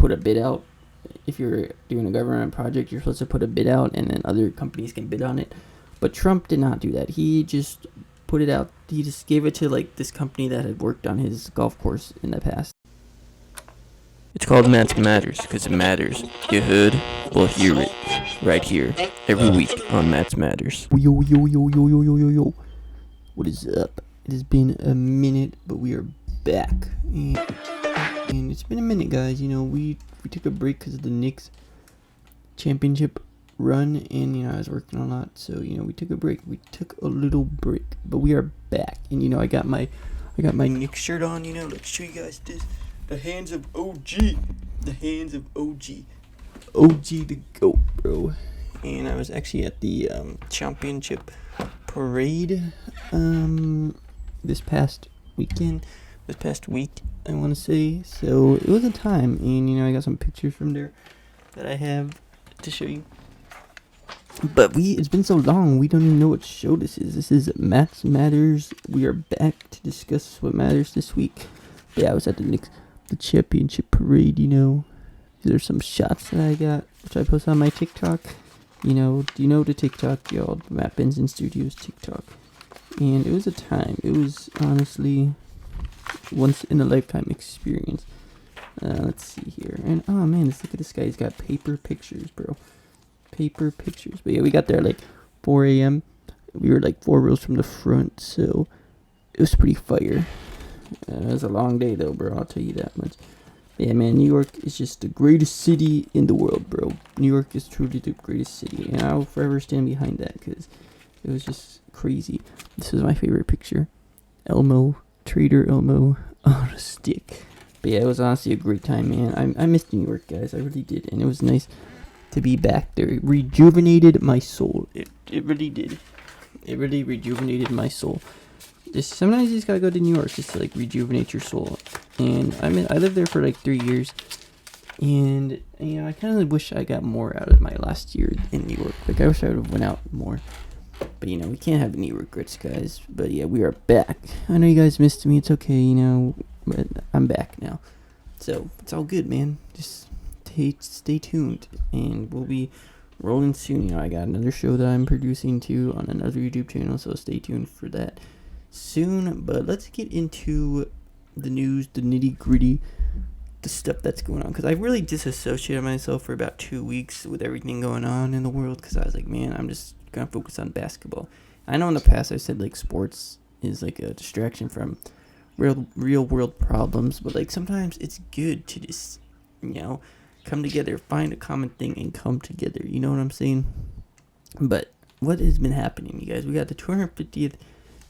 put a bid out. If you're doing a government project, you're supposed to put a bid out, and then other companies can bid on it. But Trump did not do that. He just put it out. He just gave it to like this company that had worked on his golf course in the past. It's called Matt's Matters because it matters. You heard? Well, hear it right here every week on Matt's Matters. Yo yo yo yo yo yo yo yo. What is up? It has been a minute, but we are back. And it's been a minute, guys. You know, we took a break because of the Knicks championship run, and you know I was working a lot, so you know we took a break. We took a little break, but we are back. And you know I got my Knicks shirt on. You know, let's show you guys this. The hands of OG. The hands of OG. OG the GOAT, bro. And I was actually at the championship parade this past week, I want to say. So it was a time, and you know I got some pictures from there that I have to show you. But it's been so long, we don't even know what show this is. This is Matt's Matters. We are back to discuss what matters this week. But yeah, I was at the championship parade, you know. These are some shots that I got, which I post on my TikTok. You know, do you know the TikTok, y'all? Matt Benson Studios TikTok. And it was a time. It was honestly once in a lifetime experience. Let's see here. And oh man, look at this guy. He's got paper pictures, bro. Paper pictures. But yeah, we got there like 4 a.m. We were like 4 rows from the front, so it was pretty fire. It was a long day though, bro. I'll tell you that much. But yeah, man, New York is just the greatest city in the world, bro. New York is truly the greatest city, and I'll forever stand behind that because it was just crazy. This is my favorite picture. Trader Elmo on a stick. But yeah, it was honestly a great time, man. I missed New York, guys. I really did, and it was nice to be back there. It rejuvenated my soul. It really did. It really rejuvenated my soul. Sometimes you just gotta go to New York just to like rejuvenate your soul. And I lived there for like 3 years, and you know I kind of wish I got more out of my last year in New York. Like I wish I would have went out more. But you know we can't have any regrets, guys. But yeah, we are back. I know you guys missed me. It's okay, you know, but I'm back now, so it's all good, man. Just stay tuned, and we'll be rolling soon. You know I got another show that I'm producing too on another YouTube channel, so stay tuned for that soon. But let's get into the news, the nitty gritty, the stuff that's going on, because I really disassociated myself for about 2 weeks with everything going on in the world, because I was like, man, I'm just gonna focus on basketball. I know in the past I said like sports is like a distraction from real world problems, but like sometimes it's good to just, you know, come together, find a common thing and come together, you know what I'm saying? But what has been happening, you guys? We got the 250th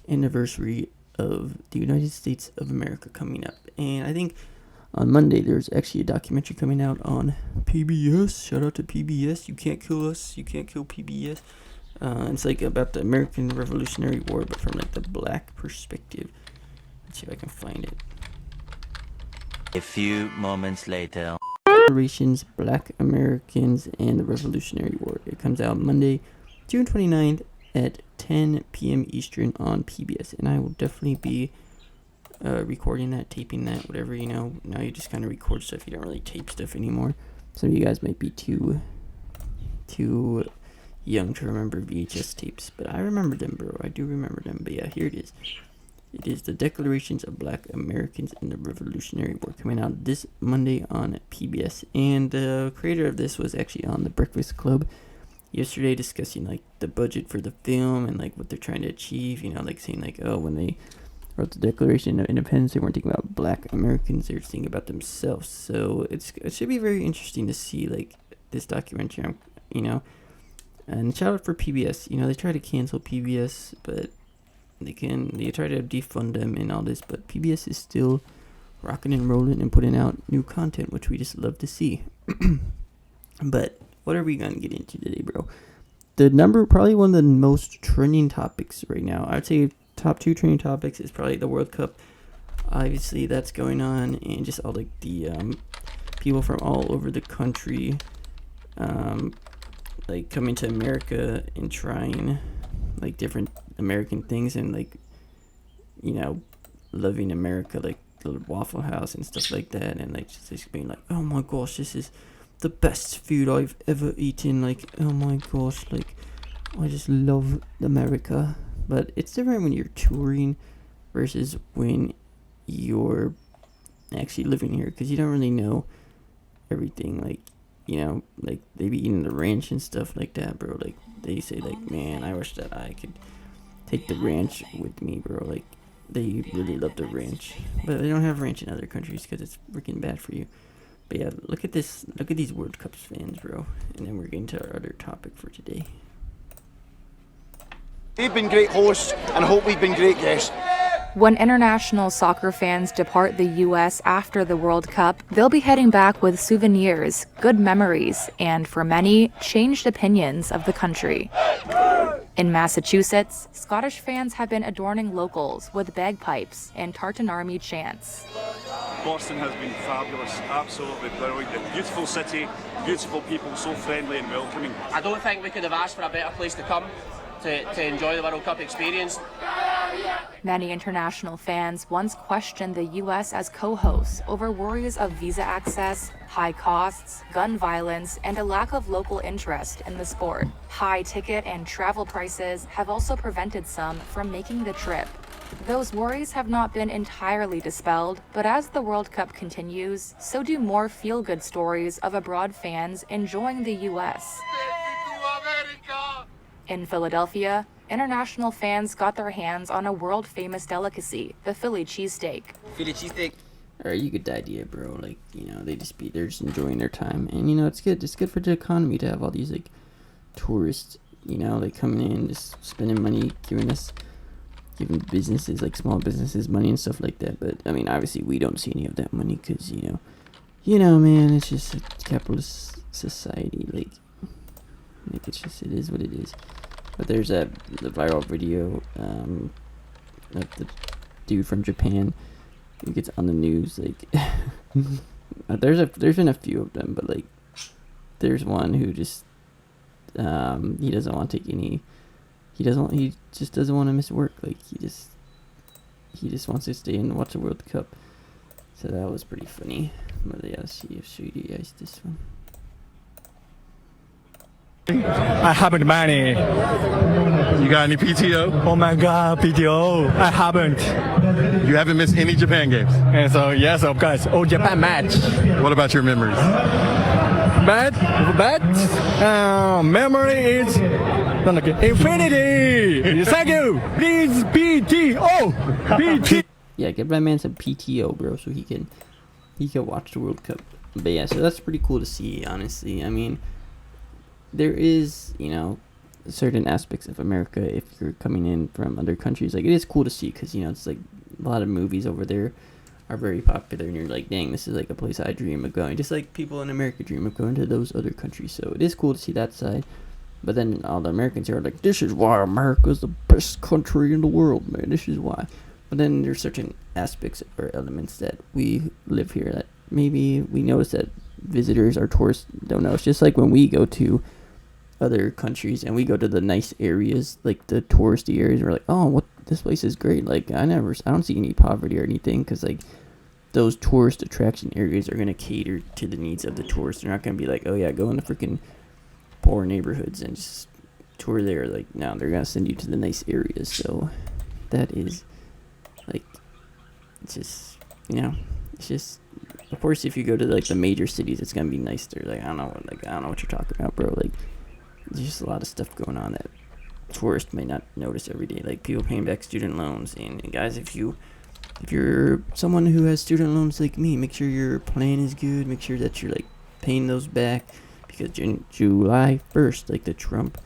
anniversary of the United States of America coming up, and I think on Monday there's actually a documentary coming out on PBS. Shout out to PBS. You can't kill us, you can't kill PBS. It's like about the American Revolutionary War, but from like the black perspective. Let's see if I can find it. A few moments later. Reparations, Black Americans, and the Revolutionary War. It comes out Monday, June 29th at 10 p.m. Eastern on PBS, and I will definitely be recording that, taping that, whatever, you know. Now you just kind of record stuff. You don't really tape stuff anymore. Some of you guys might be too young to remember VHS tapes, but I remember them, bro. I do remember them. But yeah, here it is. It is the Declarations of Black Americans in the Revolutionary War, coming out this Monday on PBS. And the creator of this was actually on The Breakfast Club yesterday, discussing like the budget for the film and like what they're trying to achieve. You know, like saying like, oh, when they wrote the Declaration of Independence, they weren't thinking about Black Americans; they were thinking about themselves. So it should be very interesting to see like this documentary. You know. And shout out for PBS. You know, they try to cancel PBS, but they try to defund them and all this, but PBS is still rocking and rolling and putting out new content, which we just love to see. But what are we gonna get into today, bro? Probably one of the most trending topics right now. I'd say top 2 trending topics is probably the World Cup. Obviously, that's going on, and just all like the people from all over the country, like coming to America and trying like different American things, and like, you know, loving America like the Waffle House and stuff like that, and like just being like, oh my gosh, this is the best food I've ever eaten. Like, oh my gosh, like I just love America. But it's different when you're touring versus when you're actually living here, because you don't really know everything. Like, you know, like they be eating the ranch and stuff like that, bro. Like they say, like, man, I wish that I could take the ranch with me, bro. Like they really love the ranch, but they don't have ranch in other countries because it's freaking bad for you. But yeah, look at this. Look at these World Cups fans, bro. And then we're getting to our other topic for today. They've been great hosts, and I hope we've been great guests. When international soccer fans depart the U.S. after the World Cup, they'll be heading back with souvenirs, good memories, and for many, changed opinions of the country. In Massachusetts, Scottish fans have been adorning locals with bagpipes and Tartan Army chants. Boston has been fabulous, absolutely brilliant. Beautiful city, beautiful people, so friendly and welcoming. I don't think we could have asked for a better place to come to enjoy the World Cup experience. Many international fans once questioned the U.S. as co-hosts over worries of visa access, high costs, gun violence, and a lack of local interest in the sport. High ticket and travel prices have also prevented some from making the trip. Those worries have not been entirely dispelled, but as the World Cup continues, so do more feel-good stories of abroad fans enjoying the U.S. In Philadelphia, international fans got their hands on a world-famous delicacy, the Philly cheesesteak. Philly cheesesteak. Alright, you get the idea, bro. Like, you know, they're just enjoying their time. And, you know, it's good. It's good for the economy to have all these, like, tourists, you know, like, coming in, just spending money, giving businesses, like, small businesses money and stuff like that. But, I mean, obviously, we don't see any of that money because, you know, man, it's just a capitalist society. Like, it is what it is. But there's the viral video of the dude from Japan who gets on the news. Like, there's been a few of them, but like, there's one who just he doesn't want to take any. He just doesn't want to miss work. Like he just wants to stay and watch the World Cup. So that was pretty funny. But yeah, let's show you guys this one. I haven't money. You got any PTO? Oh my god, PTO. I haven't. You haven't missed any Japan games? And so, yes, of course. Oh, Japan match. What about your memories? Memory is infinity. Thank you. Please, PTO. PT. Yeah, give that man some PTO, bro, so he can watch the World Cup. But yeah, so that's pretty cool to see, honestly. I mean, there is, you know, certain aspects of America, if you're coming in from other countries, like, it is cool to see, because, you know, it's like a lot of movies over there are very popular, and you're like, dang, this is like a place I dream of going, just like people in America dream of going to those other countries. So it is cool to see that side. But then all the Americans are like, this is why America's the best country in the world, man, this is why. But then there's certain aspects or elements that we live here that maybe we notice that visitors or tourists don't know. It's just like when we go to other countries and we go to the nice areas, like the touristy areas, we're like, oh, what, this place is great. Like, I don't see any poverty or anything, because like those tourist attraction areas are going to cater to the needs of the tourists. They're not going to be like, oh yeah, go in the freaking poor neighborhoods and just tour there. Like, no, they're going to send you to the nice areas. So that is like, it's just, you know, it's just, of course, if you go to like the major cities, it's going to be nice there. Like, I don't know what you're talking about, bro. Like, there's just a lot of stuff going on that tourists may not notice every day, like people paying back student loans. And guys, if you're someone who has student loans like me, make sure your plan is good. Make sure that you're like paying those back, because July 1st, like the Trump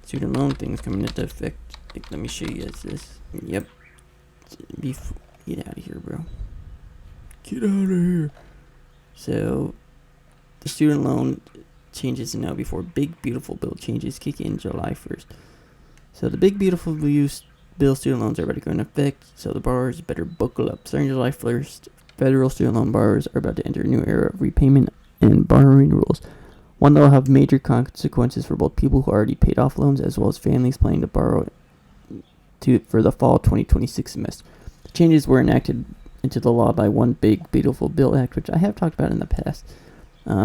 student loan thing is coming into effect. Like, let me show you guys this. Yep. Get out of here, bro. Get out of here. So the student loan changes now before Big Beautiful Bill changes kick in July 1st. So the Big Beautiful Bill student loans are about to go into effect, so the borrowers better buckle up. Starting July 1st, federal student loan borrowers are about to enter a new era of repayment and borrowing rules, one that will have major consequences for both people who already paid off loans as well as families planning to borrow for the fall 2026 semester. The changes were enacted into the law by One Big Beautiful Bill Act, which I have talked about in the past.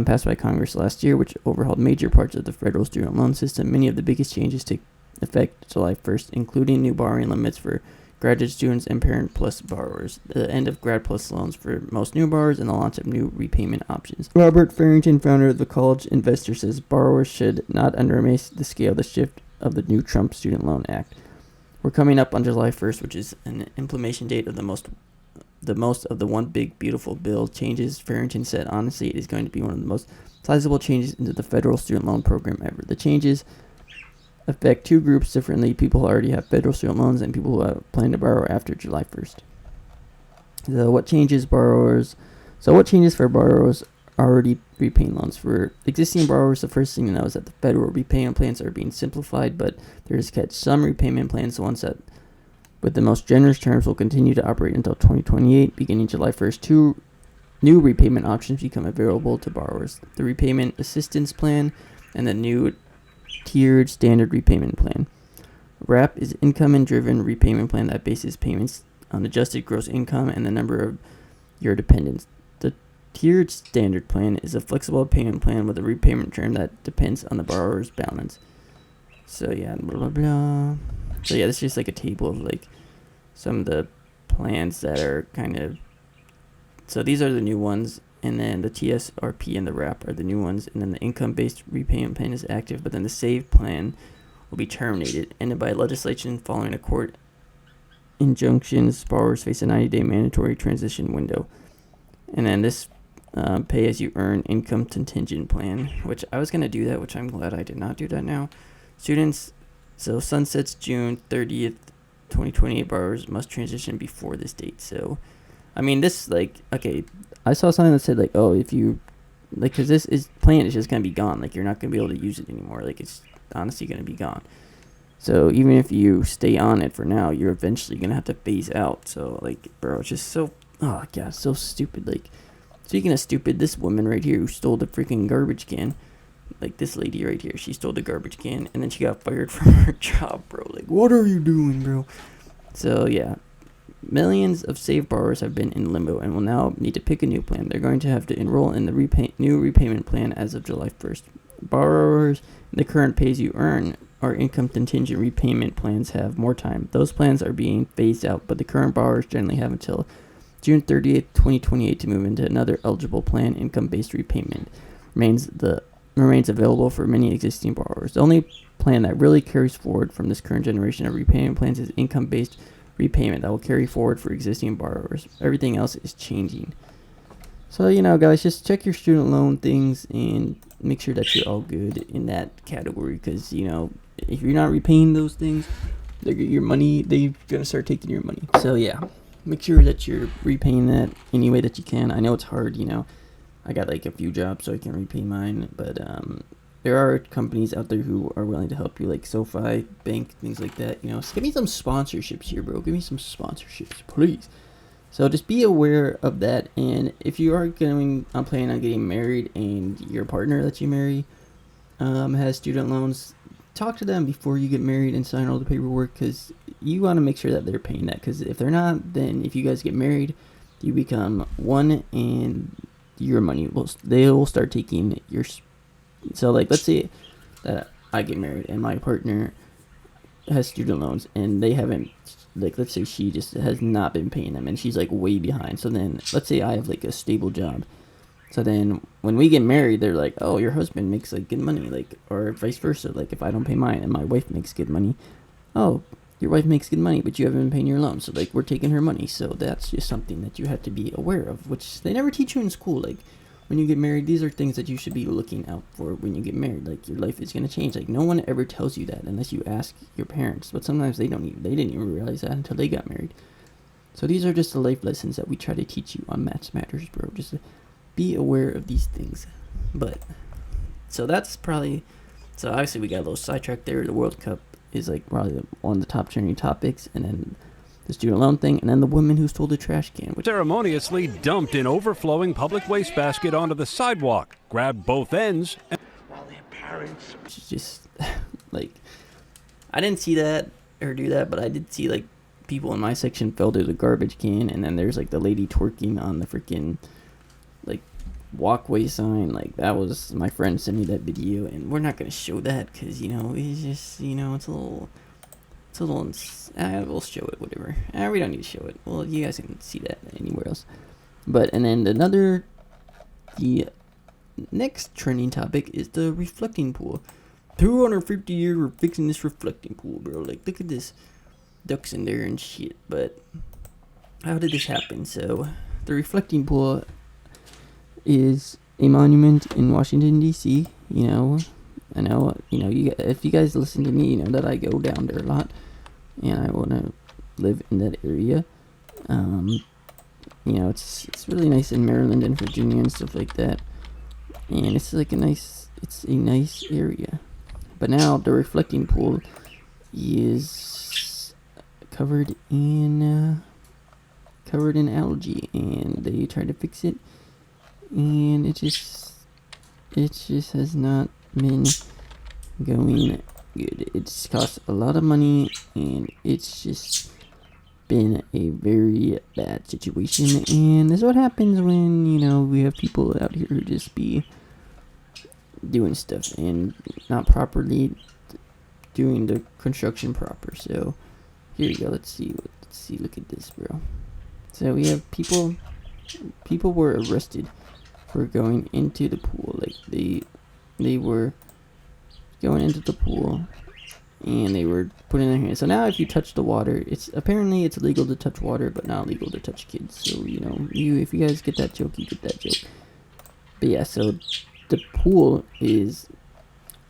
Passed by Congress last year, which overhauled major parts of the federal student loan system. Many of the biggest changes take effect July 1st, including new borrowing limits for graduate students and Parent Plus borrowers, the end of Grad Plus loans for most new borrowers, and the launch of new repayment options. Robert Farrington, founder of the College Investor, says borrowers should not underestimate the scale of the shift of the new Trump Student Loan Act. We're coming up on July 1st, which is an implementation date of the most of the One Big Beautiful Bill changes. Farrington said, honestly, it is going to be one of the most sizable changes into the federal student loan program ever. The changes affect two groups differently: people who already have federal student loans and people who plan to borrow after July 1st. So what changes for borrowers already repaying loans? For existing borrowers, the first thing to know is that the federal repayment plans are being simplified, but there's some repayment plans, the ones that with the most generous terms, will continue to operate until 2028. Beginning July 1st, two new repayment options become available to borrowers: the Repayment Assistance Plan and the new Tiered Standard Repayment Plan. RAP is income-driven repayment plan that bases payments on adjusted gross income and the number of your dependents. The Tiered Standard Plan is a flexible payment plan with a repayment term that depends on the borrower's balance. So yeah, blah blah blah. So yeah, this is just like a table of like some of the plans that are kind of. So these are the new ones, and then the TSRP and the RAP are the new ones, and then the income-based repayment plan is active, but then the SAVE plan will be terminated, ended by legislation following a court injunctions. Borrowers face a 90-day mandatory transition window, and then this pay-as-you-earn income contingent plan, which I was gonna do that, which I'm glad I did not do that now. Students. So sunsets June 30th, 2028. Borrowers must transition before this date. So, I mean, this, like, okay, I saw something that said, like, oh, if you, like, because this plan is just going to be gone. Like, you're not going to be able to use it anymore. Like, it's honestly going to be gone. So, even if you stay on it for now, you're eventually going to have to phase out. So, like, bro, it's just so, oh, God, so stupid. Like, speaking of stupid, this woman right here who stole the freaking garbage can, like this lady right here, she stole the garbage can and then she got fired from her job, bro. Like, what are you doing, bro? So yeah, millions of SAVE borrowers have been in limbo and will now need to pick a new plan. They're going to have to enroll in the new repayment plan as of July 1st. Borrowers in the current pay-as-you-earn or income contingent repayment plans have more time. Those plans are being phased out, but the current borrowers generally have until June 30th, 2028 to move into another eligible plan. Income-based repayment remains available for many existing borrowers. The only plan that really carries forward from this current generation of repayment plans is income-based repayment that will carry forward for existing borrowers. Everything else is changing. So, you know, guys, just check your student loan things and make sure that you're all good in that category, because, you know, if you're not repaying those things, your money, they're going to start taking your money. So, yeah, make sure that you're repaying that any way that you can. I know it's hard, you know. I got like a few jobs so I can repay mine, but there are companies out there who are willing to help you, like SoFi Bank, things like that. You know, give me some sponsorships here, bro. Give me some sponsorships, please. So just be aware of that. And if you are planning on getting married and your partner that you marry has student loans, talk to them before you get married and sign all the paperwork, because you want to make sure that they're paying that. Because if they're not, then if you guys get married, you become one and your money they will start taking your. So like, let's say that I get married and my partner has student loans and they haven't, like, let's say she just has not been paying them and she's like way behind. So then let's say I have like a stable job, so then when we get married, they're like, oh, your husband makes like good money, like, or vice versa. Like, if I don't pay mine and my wife makes good money, oh, your wife makes good money, but you haven't been paying your loan, so like we're taking her money. So that's just something that you have to be aware of, which they never teach you in school. Like, when you get married, these are things that you should be looking out for when you get married. Like, your life is going to change. Like, no one ever tells you that unless you ask your parents, but sometimes they didn't even realize that until they got married. So these are just the life lessons that we try to teach you on Maths Matters, bro. Just be aware of these things. But so that's probably, so obviously we got a little sidetracked there. The World Cup is like probably one of the top trending topics, and then the student loan thing, and then the woman who stole the trash can, which ceremoniously dumped an overflowing public waste basket onto the sidewalk, grabbed both ends, and while their parents, which is just like, I didn't see that or do that, but I did see like people in my section fell to the garbage can, and then there's like the lady twerking on the freaking like walkway sign. Like, that was, my friend sent me that video, and we're not gonna show that because, you know, it's just, you know, it's a little we'll show it, whatever. We don't need to show it. Well, you guys can see that anywhere else. But, and then the next trending topic is the reflecting pool. 250 years we're fixing this reflecting pool, bro. Like, look at this ducks in there and shit. But how did this happen? So the reflecting pool is a monument in Washington, D.C. You know, I know, you know, if you guys listen to me, you know that I go down there a lot, and I want to live in that area. You know, it's really nice in Maryland and Virginia and stuff like that, and it's like a nice area. But now the reflecting pool is covered in algae, and they tried to fix it, and it just has not been going good. It's cost a lot of money, and it's just been a very bad situation. And this is what happens when, you know, we have people out here who just be doing stuff and not properly doing the construction proper. So here you go. Let's see. Look at this, bro. So we have people were arrested for going into the pool. Like, they were going into the pool, and they were putting their hands. So now if you touch the water, it's legal to touch water, but not legal to touch kids. So, you know, if you guys get that joke, you get that joke. But yeah, so the pool it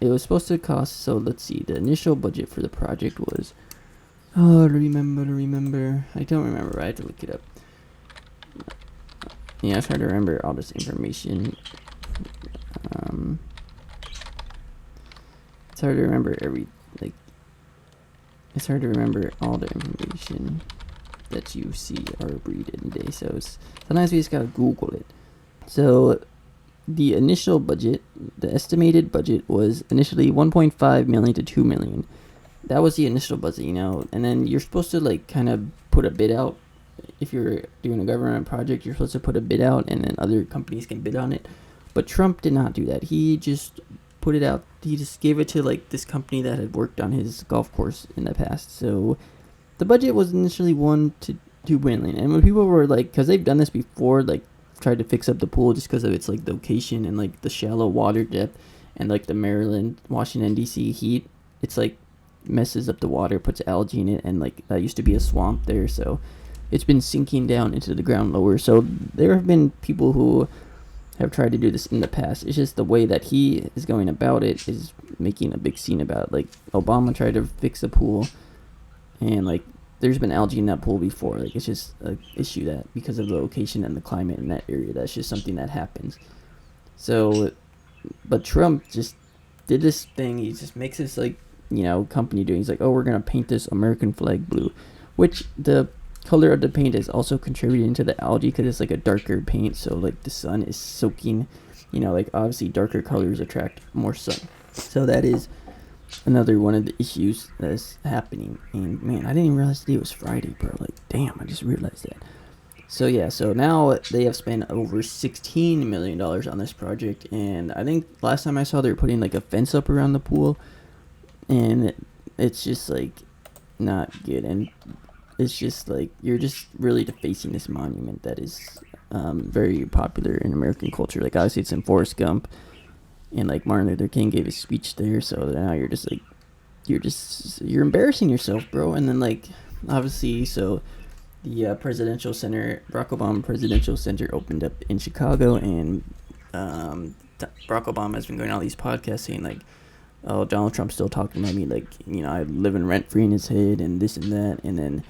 was supposed to cost, so let's see, the initial budget for the project was, remember, I don't remember, I have to look it up. Yeah, I try to remember all this information. It's hard to remember it's hard to remember all the information that you see or read in a day, so sometimes we just gotta Google it. So the initial budget, the estimated budget was initially 1.5 million to 2 million. That was the initial budget, you know, and then you're supposed to like kind of put a bid out. If you're doing a government project, you're supposed to put a bid out, and then other companies can bid on it. But Trump did not do that. He just put it out. He just gave it to like this company that had worked on his golf course in the past. So the budget was initially 1 to 2 million. And when people were like, because they've done this before, like tried to fix up the pool just because of its like location and like the shallow water depth and like the Maryland, Washington D.C. heat, it's like messes up the water, puts algae in it, and like that used to be a swamp there, so it's been sinking down into the ground lower. So there have been people who have tried to do this in the past. It's just the way that he is going about it is making a big scene about it. Like, Obama tried to fix a pool, and like there's been algae in that pool before. Like, it's just an issue that because of the location and the climate in that area, that's just something that happens. So, but Trump just did this thing. He just makes this like, you know, company doing. He's like, oh, we're gonna paint this American flag blue, which the color of the paint is also contributing to the algae because it's like a darker paint. So like the sun is soaking, you know, like obviously darker colors attract more sun. So that is another one of the issues that's happening. And man, I didn't even realize today was Friday, bro. Like, damn, I just realized that. So yeah, so now they have spent over $16 million on this project, and I think last time I saw they were putting like a fence up around the pool, and it's just like not good. And it's just like you're just really defacing this monument that is very popular in American culture. Like, obviously it's in Forrest Gump, and like Martin Luther King gave a speech there, so now you're just like you're embarrassing yourself, bro. And then like obviously, so the presidential center, Barack Obama Presidential Center, opened up in Chicago, and Barack Obama has been going on all these podcasts saying like, oh, Donald Trump's still talking about me, like, you know, I live in rent free in his head and this and that, and then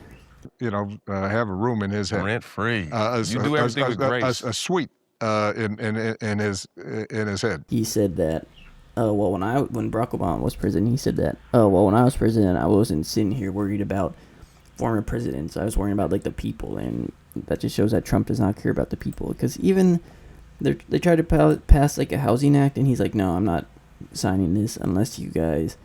have a room in his head, rent free. You do everything with grace. A suite in his head. He said that, well, when Barack Obama was president, he said that, oh, well, when I was president, I wasn't sitting here worried about former presidents. I was worrying about like the people, and that just shows that Trump does not care about the people. Because even they tried to pass like a housing act, and he's like, no, I'm not signing this unless you guys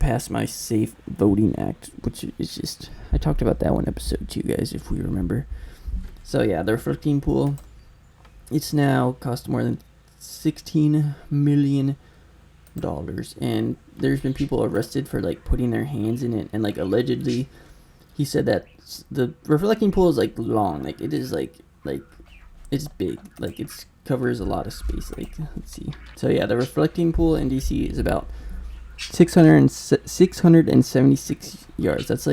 passed my Safe Voting Act, which is just, I talked about that one episode too, guys, if we remember. So yeah, the reflecting pool, it's now cost more than $16 million, and there's been people arrested for like putting their hands in it, and like allegedly, he said that the reflecting pool is like long, like it is like it's big, like it's covers a lot of space. Like, let's see. So yeah, the reflecting pool in DC is about 676 yards. That's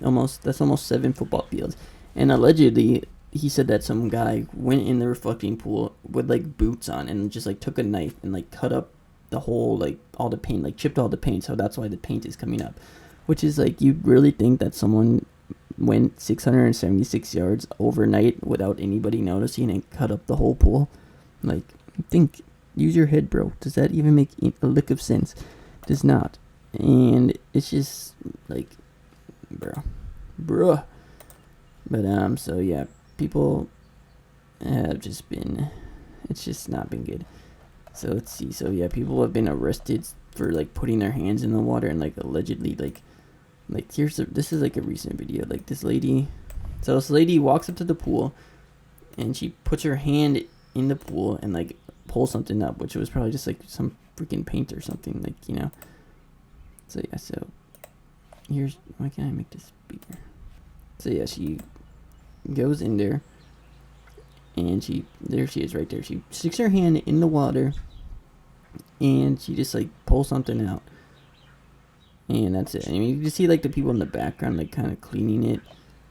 almost 7 football fields. And allegedly, he said that some guy went in the reflecting pool with like boots on and just like took a knife and like cut up the whole, like all the paint, like chipped all the paint. So that's why the paint is coming up. Which is like, you really think that someone went 676 yards overnight without anybody noticing and cut up the whole pool? Like, think, use your head, bro. Does that even make a lick of sense? Does not. And it's just like, bruh. But so yeah, people have just been, it's just not been good. So let's see. So yeah, people have been arrested for like putting their hands in the water and like allegedly like this is like a recent video. Like this lady walks up to the pool and she puts her hand in the pool and like pulls something up, which was probably just like some freaking paint or something, like, you know. So yeah, so here's, why can't I make this bigger? So yeah, she goes in there and there she is right there. She sticks her hand in the water and she just like pulls something out. And that's it. I mean, you can see like the people in the background like kind of cleaning it,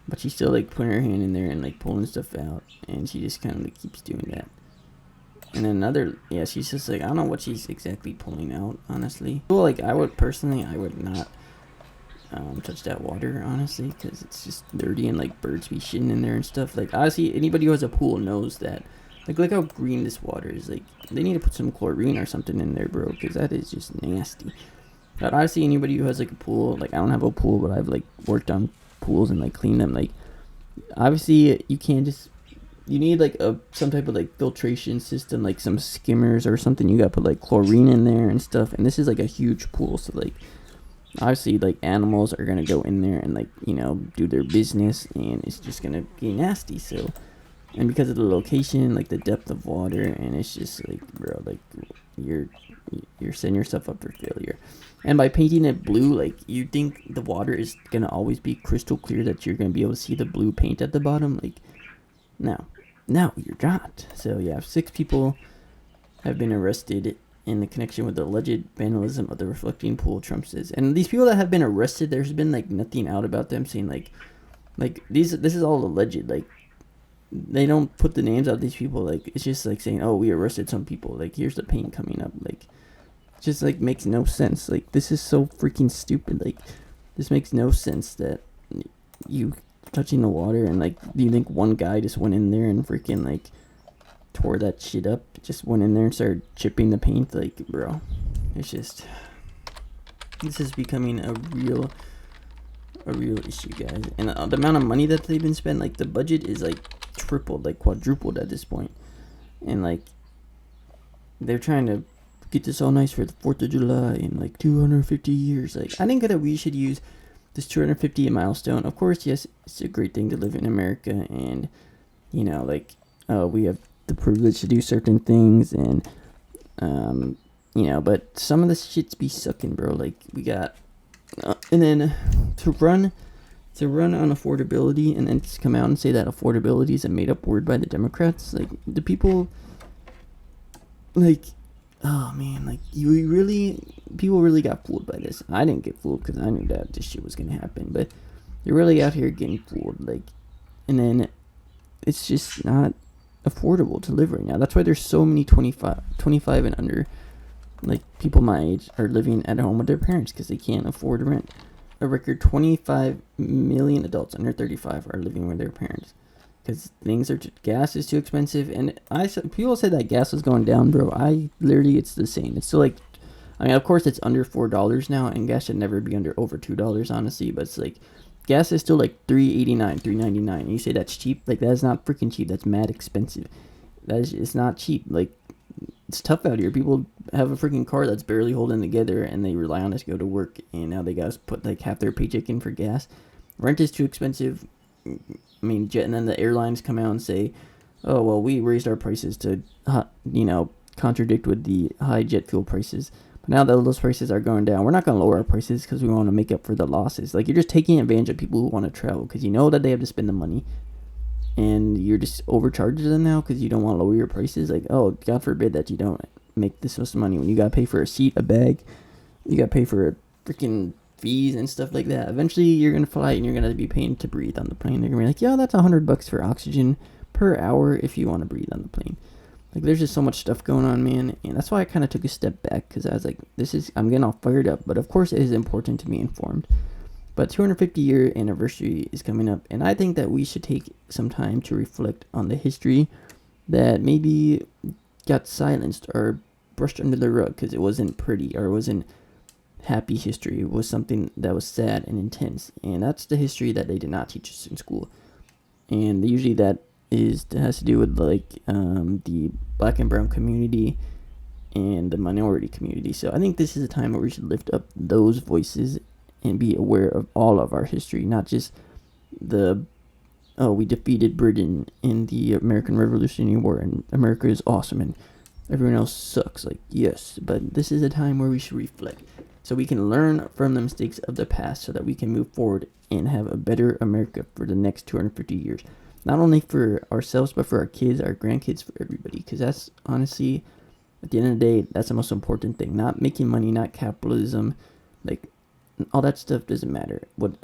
but she's still like putting her hand in there and like pulling stuff out, and she just kind of like keeps doing that. And another, yeah, she's just like, I don't know what she's exactly pulling out, honestly. Well, like I would not touch that water, honestly, because it's just dirty and like birds be shitting in there and stuff. Like, honestly, anybody who has a pool knows that. Like, look how green this water is. Like, they need to put some chlorine or something in there, bro, because that is just nasty. But honestly, anybody who has like a pool, like I don't have a pool, but I've like worked on pools and like cleaned them. Like, obviously, you can't just, you need like some type of like filtration system, like some skimmers or something. You gotta put like chlorine in there and stuff. And this is like a huge pool, so like obviously like animals are gonna go in there and like, you know, do their business, and it's just gonna be nasty. So, and because of the location, like the depth of water, and it's just like, bro, like you're setting yourself up for failure. And by painting it blue, like, you think the water is gonna always be crystal clear, that you're gonna be able to see the blue paint at the bottom? Like, no, you're not. So yeah, 6 people have been arrested in the connection with the alleged vandalism of the reflecting pool, Trump says. And these people that have been arrested, there's been like nothing out about them saying like this is all alleged. Like, they don't put the names out of these people. Like, it's just like saying, oh, we arrested some people, like here's the paint coming up. Like, just like makes no sense. Like, this is so freaking stupid. Like, this makes no sense that you touching the water, and like, do you think one guy just went in there and freaking like tore that shit up, just went in there and started chipping the paint? Like, bro, it's just, this is becoming a real issue, guys. And the amount of money that they've been spending, like the budget is like tripled, like quadrupled at this point. And like, they're trying to get this all nice for the 4th of July in like 250 years. Like, I think that we should use this 250 milestone. Of course, yes, it's a great thing to live in America, and, you know, like, we have the privilege to do certain things, and, you know, but some of this shit's be sucking, bro. Like, we got, and then to run on affordability, and then just come out and say that affordability is a made-up word by the Democrats. Like, the people, like, oh man, like, people really got fooled by this. I didn't get fooled because I knew that this shit was gonna happen, but they're really out here getting fooled. Like, and then it's just not affordable to live right now. That's why there's so many 25 and under, like, people my age are living at home with their parents because they can't afford rent. A record 25 million adults under 35 are living with their parents because gas is too expensive. And people said that gas was going down, bro. It's the same. It's still like, I mean, of course it's under $4 now, and gas should never be over $2, honestly. But it's like, gas is still like $3.89, $3.99. And you say that's cheap? Like, that is not freaking cheap. That's mad expensive. It's not cheap. Like, it's tough out here. People have a freaking car that's barely holding together, and they rely on us to go to work, and now they got to put like half their paycheck in for gas. Rent is too expensive. I mean, and then the airlines come out and say, "Oh well, we raised our prices to, contradict with the high jet fuel prices." But now that those prices are going down, we're not going to lower our prices because we want to make up for the losses. Like, you're just taking advantage of people who want to travel because you know that they have to spend the money, and you're just overcharging them now because you don't want to lower your prices. Like, oh, God forbid that you don't make this much money when you got to pay for a seat, a bag, you got to pay for freaking fees and stuff like that. Eventually, you're going to fly and you're going to be paying to breathe on the plane. They're going to be like, yeah, that's $100 for oxygen per hour if you want to breathe on the plane. Like, there's just so much stuff going on, man, and that's why I kind of took a step back, because I was like, I'm getting all fired up, but of course it is important to be informed. But 250-year anniversary is coming up, and I think that we should take some time to reflect on the history that maybe got silenced or brushed under the rug because it wasn't pretty or it wasn't happy history. It was something that was sad and intense, and that's the history that they did not teach us in school. And usually that has to do with like the black and brown community and the minority community. So I think this is a time where we should lift up those voices and be aware of all of our history, not just we defeated Britain in the American Revolutionary War and America is awesome and everyone else sucks. Like, yes, but this is a time where we should reflect so we can learn from the mistakes of the past so that we can move forward and have a better America for the next 250 years. Not only for ourselves, but for our kids, our grandkids, for everybody. Because that's honestly, at the end of the day, that's the most important thing. Not making money, not capitalism. Like, all that stuff doesn't matter. What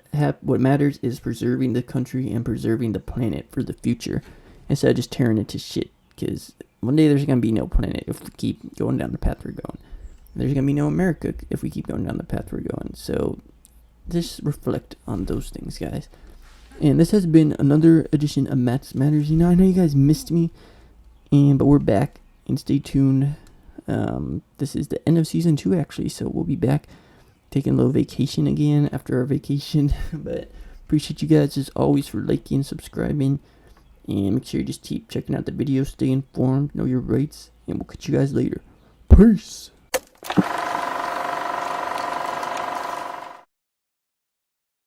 matters is preserving the country and preserving the planet for the future. Instead of just tearing it to shit. Because one day there's going to be no planet if we keep going down the path we're going. There's going to be no America if we keep going down the path we're going. So, just reflect on those things, guys. And this has been another edition of Matt's Matters. I know you guys missed me, but we're back, and stay tuned. This is the end of season 2, actually, so we'll be back taking a little vacation again after our vacation. But appreciate you guys, as always, for liking, subscribing, and make sure you just keep checking out the videos, stay informed, know your rights, and we'll catch you guys later. Peace!